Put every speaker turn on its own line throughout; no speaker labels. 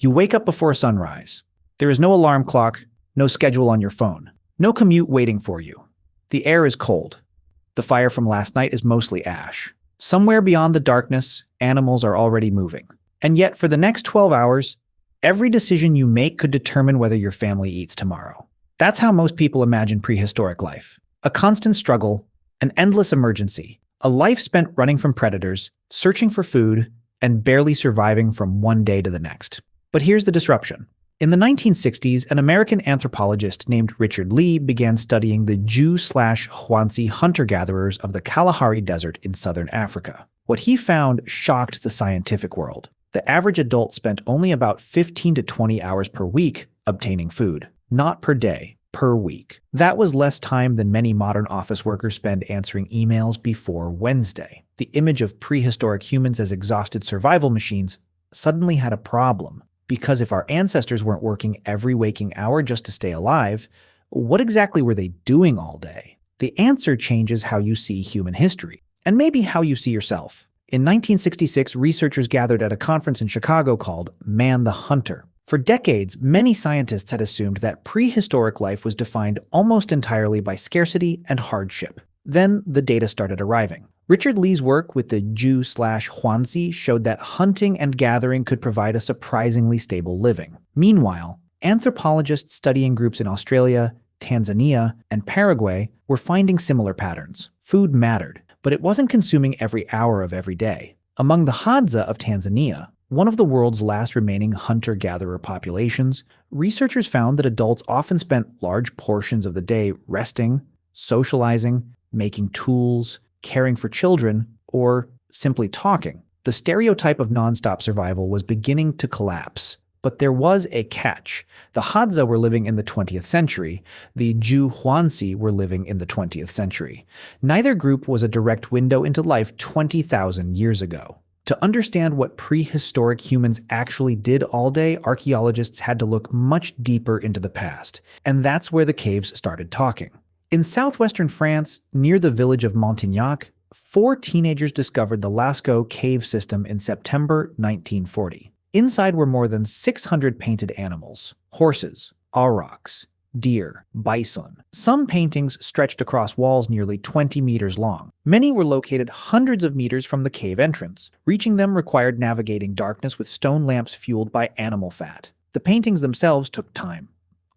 You wake up before sunrise. There is no alarm clock, no schedule on your phone, no commute waiting for you. The air is cold. The fire from last night is mostly ash. Somewhere beyond the darkness, animals are already moving. And yet, for the next 12 hours, every decision you make could determine whether your family eats tomorrow. That's how most people imagine prehistoric life. A constant struggle, an endless emergency, a life spent running from predators, searching for food, and barely surviving from one day to the next. But here's the disruption. In the 1960s, an American anthropologist named Richard Lee began studying the Jew/Hwansi hunter-gatherers of the Kalahari Desert in southern Africa. What he found shocked the scientific world. The average adult spent only about 15 to 20 hours per week obtaining food. Not per day, per week. That was less time than many modern office workers spend answering emails before Wednesday. The image of prehistoric humans as exhausted survival machines suddenly had a problem. Because if our ancestors weren't working every waking hour just to stay alive, what exactly were they doing all day? The answer changes how you see human history, and maybe how you see yourself. In 1966, researchers gathered at a conference in Chicago called Man the Hunter. For decades, many scientists had assumed that prehistoric life was defined almost entirely by scarcity and hardship. Then the data started arriving. Richard Lee's work with the Jew/Hwansi showed that hunting and gathering could provide a surprisingly stable living. Meanwhile, anthropologists studying groups in Australia, Tanzania, and Paraguay were finding similar patterns. Food mattered, but it wasn't consuming every hour of every day. Among the Hadza of Tanzania, one of the world's last remaining hunter-gatherer populations, researchers found that adults often spent large portions of the day resting, socializing, making tools, caring for children, or simply talking. The stereotype of nonstop survival was beginning to collapse. But there was a catch. The Hadza were living in the 20th century. The Jew/Hwansi were living in the 20th century. Neither group was a direct window into life 20,000 years ago. To understand what prehistoric humans actually did all day, archaeologists had to look much deeper into the past. And that's where the caves started talking. In southwestern France, near the village of Montignac, 4 teenagers discovered the Lascaux cave system in September 1940. Inside were more than 600 painted animals: horses, aurochs, deer, bison. Some paintings stretched across walls nearly 20 meters long. Many were located hundreds of meters from the cave entrance. Reaching them required navigating darkness with stone lamps fueled by animal fat. The paintings themselves took time.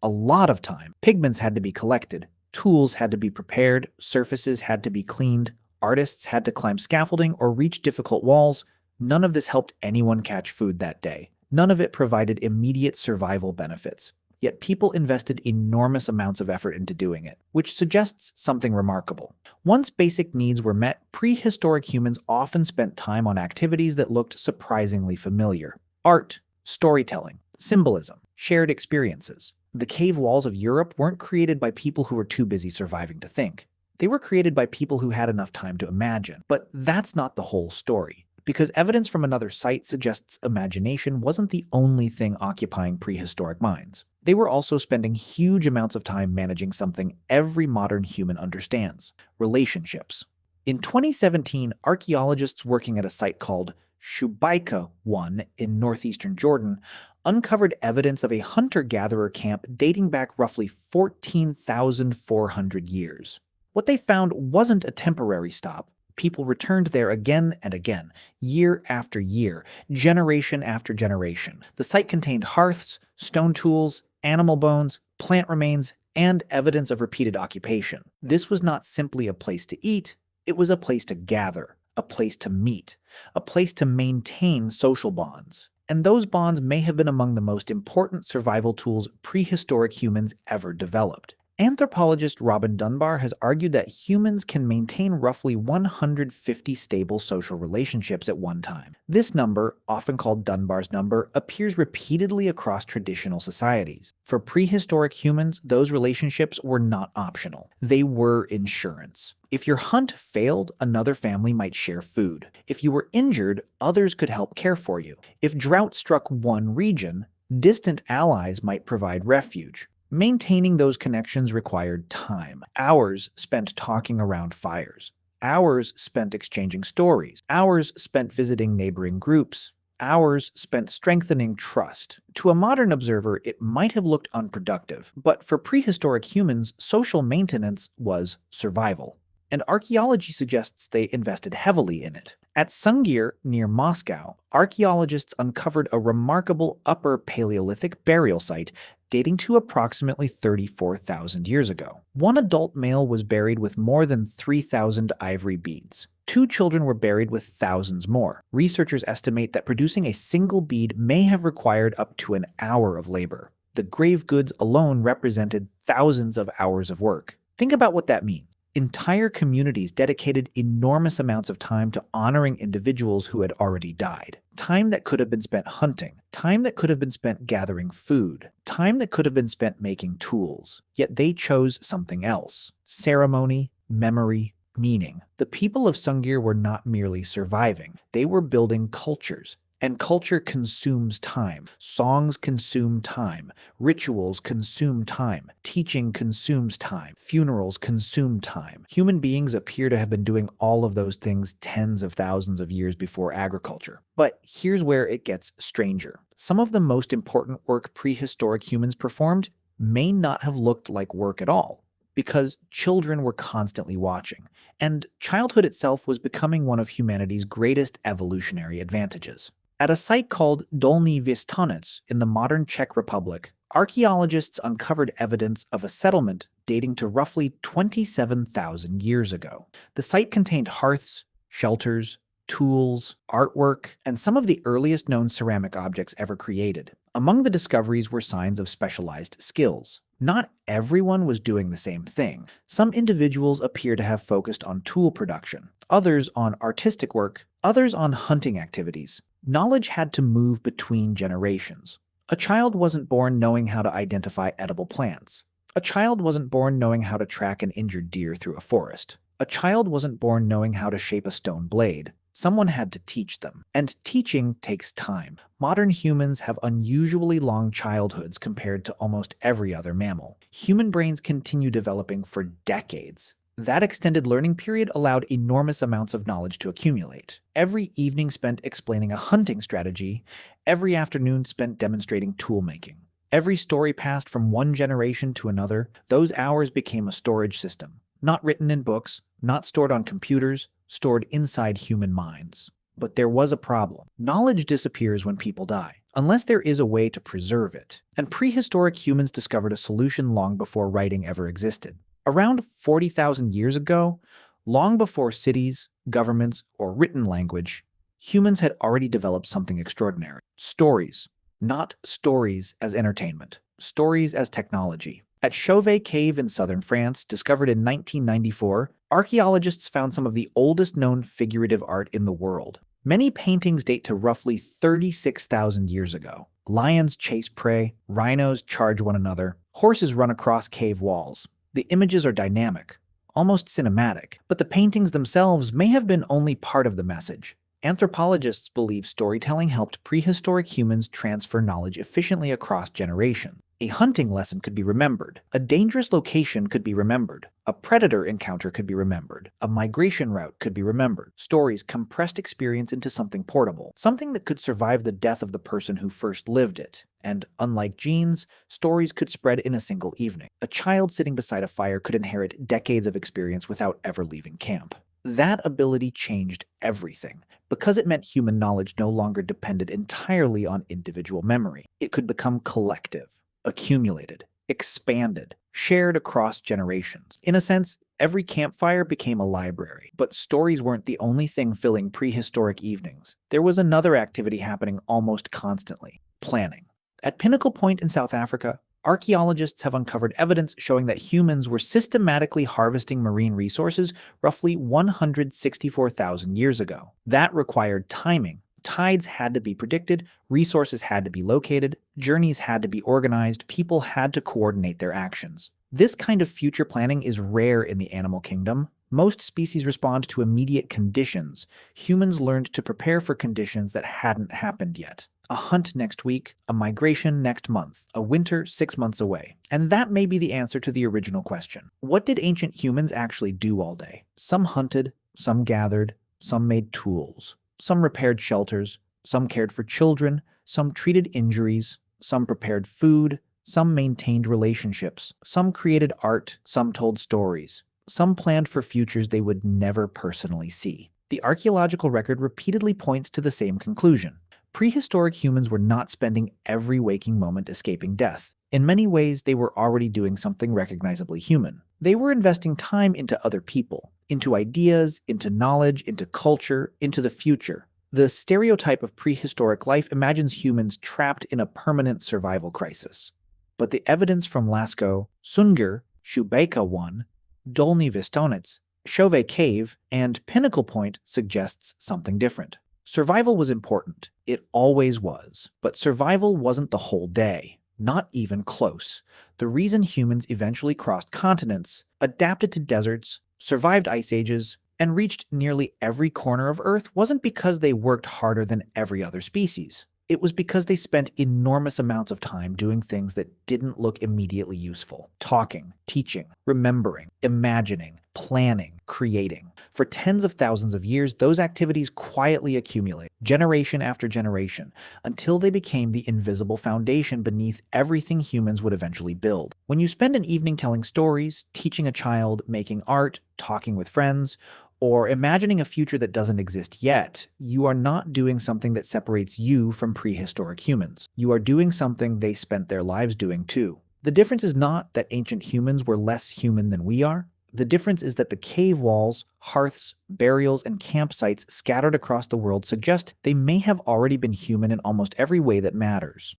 A lot of time. Pigments had to be collected. Tools had to be prepared. Surfaces had to be cleaned. Artists had to climb scaffolding or reach difficult walls. None of this helped anyone catch food that day. None of it provided immediate survival benefits. Yet people invested enormous amounts of effort into doing it, which suggests something remarkable. Once basic needs were met, prehistoric humans often spent time on activities that looked surprisingly familiar. Art, storytelling, symbolism, shared experiences. The cave walls of Europe weren't created by people who were too busy surviving to think. They were created by people who had enough time to imagine. But that's not the whole story. Because evidence from another site suggests imagination wasn't the only thing occupying prehistoric minds. They were also spending huge amounts of time managing something every modern human understands: relationships. In 2017, archaeologists working at a site called Shubayqa 1 in northeastern Jordan uncovered evidence of a hunter-gatherer camp dating back roughly 14,400 years. What they found wasn't a temporary stop. People returned there again and again, year after year, generation after generation. The site contained hearths, stone tools, animal bones, plant remains, and evidence of repeated occupation. This was not simply a place to eat, it was a place to gather, a place to meet, a place to maintain social bonds. And those bonds may have been among the most important survival tools prehistoric humans ever developed. Anthropologist Robin Dunbar has argued that humans can maintain roughly 150 stable social relationships at one time. This number, often called Dunbar's number, appears repeatedly across traditional societies. For prehistoric humans, those relationships were not optional. They were insurance. If your hunt failed, another family might share food. If you were injured, others could help care for you. If drought struck one region, distant allies might provide refuge. Maintaining those connections required time. Hours spent talking around fires. Hours spent exchanging stories. Hours spent visiting neighboring groups. Hours spent strengthening trust. To a modern observer, it might have looked unproductive, but for prehistoric humans, social maintenance was survival. And archaeology suggests they invested heavily in it. At Sungir, near Moscow, archaeologists uncovered a remarkable Upper Paleolithic burial site dating to approximately 34,000 years ago. One adult male was buried with more than 3,000 ivory beads. 2 children were buried with thousands more. Researchers estimate that producing a single bead may have required up to an hour of labor. The grave goods alone represented thousands of hours of work. Think about what that means. Entire communities dedicated enormous amounts of time to honoring individuals who had already died. Time that could have been spent hunting, time that could have been spent gathering food, time that could have been spent making tools. Yet they chose something else. Ceremony, memory, meaning. The people of Sungir were not merely surviving, they were building cultures. And culture consumes time. Songs consume time. Rituals consume time. Teaching consumes time. Funerals consume time. Human beings appear to have been doing all of those things tens of thousands of years before agriculture. But here's where it gets stranger. Some of the most important work prehistoric humans performed may not have looked like work at all, because children were constantly watching, and childhood itself was becoming one of humanity's greatest evolutionary advantages. At a site called Dolní Věstonice in the modern Czech Republic, archaeologists uncovered evidence of a settlement dating to roughly 27,000 years ago. The site contained hearths, shelters, tools, artwork, and some of the earliest known ceramic objects ever created. Among the discoveries were signs of specialized skills. Not everyone was doing the same thing. Some individuals appear to have focused on tool production, others on artistic work, others on hunting activities. Knowledge had to move between generations. A child wasn't born knowing how to identify edible plants. A child wasn't born knowing how to track an injured deer through a forest. A child wasn't born knowing how to shape a stone blade. Someone had to teach them, and teaching takes time. Modern humans have unusually long childhoods compared to almost every other mammal. Human brains continue developing for decades. That extended learning period allowed enormous amounts of knowledge to accumulate. Every evening spent explaining a hunting strategy, every afternoon spent demonstrating tool-making. Every story passed from one generation to another. Those hours became a storage system, not written in books, not stored on computers, stored inside human minds. But there was a problem. Knowledge disappears when people die, unless there is a way to preserve it. And prehistoric humans discovered a solution long before writing ever existed. Around 40,000 years ago, long before cities, governments, or written language, humans had already developed something extraordinary. Stories. Not stories as entertainment. Stories as technology. At Chauvet Cave in southern France, discovered in 1994, archaeologists found some of the oldest known figurative art in the world. Many paintings date to roughly 36,000 years ago. Lions chase prey, rhinos charge one another, horses run across cave walls. The images are dynamic, almost cinematic, but the paintings themselves may have been only part of the message. Anthropologists believe storytelling helped prehistoric humans transfer knowledge efficiently across generations. A hunting lesson could be remembered. A dangerous location could be remembered. A predator encounter could be remembered. A migration route could be remembered. Stories compressed experience into something portable, something that could survive the death of the person who first lived it. And unlike genes, stories could spread in a single evening. A child sitting beside a fire could inherit decades of experience without ever leaving camp. That ability changed everything, because it meant human knowledge no longer depended entirely on individual memory. It could become collective, accumulated, expanded, shared across generations. In a sense, every campfire became a library, but stories weren't the only thing filling prehistoric evenings. There was another activity happening almost constantly: planning. At Pinnacle Point in South Africa, archaeologists have uncovered evidence showing that humans were systematically harvesting marine resources roughly 164,000 years ago. That required timing. Tides had to be predicted, resources had to be located, journeys had to be organized, people had to coordinate their actions. This kind of future planning is rare in the animal kingdom. Most species respond to immediate conditions. Humans learned to prepare for conditions that hadn't happened yet. A hunt next week, a migration next month, a winter 6 months away. And that may be the answer to the original question. What did ancient humans actually do all day? Some hunted, some gathered, some made tools. Some repaired shelters, Some cared for children, some treated injuries, some prepared food, some maintained relationships, some created art, some told stories, some planned for futures they would never personally see. The archaeological record repeatedly points to the same conclusion. Prehistoric humans were not spending every waking moment escaping death. In many ways, they were already doing something recognizably human. They were investing time into other people, into ideas, into knowledge, into culture, into the future. The stereotype of prehistoric life imagines humans trapped in a permanent survival crisis. But the evidence from Lascaux, Sungir, Shubayqa 1, Dolní Věstonice, Chauvet Cave, and Pinnacle Point suggests something different. Survival was important. It always was. But survival wasn't the whole day. Not even close. The reason humans eventually crossed continents, adapted to deserts, survived ice ages, and reached nearly every corner of Earth wasn't because they worked harder than every other species. It was because they spent enormous amounts of time doing things that didn't look immediately useful. Talking, teaching, remembering, imagining, planning, creating. For tens of thousands of years, those activities quietly accumulate, generation after generation, until they became the invisible foundation beneath everything humans would eventually build. When you spend an evening telling stories, teaching a child, making art, talking with friends, or imagining a future that doesn't exist yet, you are not doing something that separates you from prehistoric humans. You are doing something they spent their lives doing too. The difference is not that ancient humans were less human than we are. The difference is that the cave walls, hearths, burials, and campsites scattered across the world suggest they may have already been human in almost every way that matters.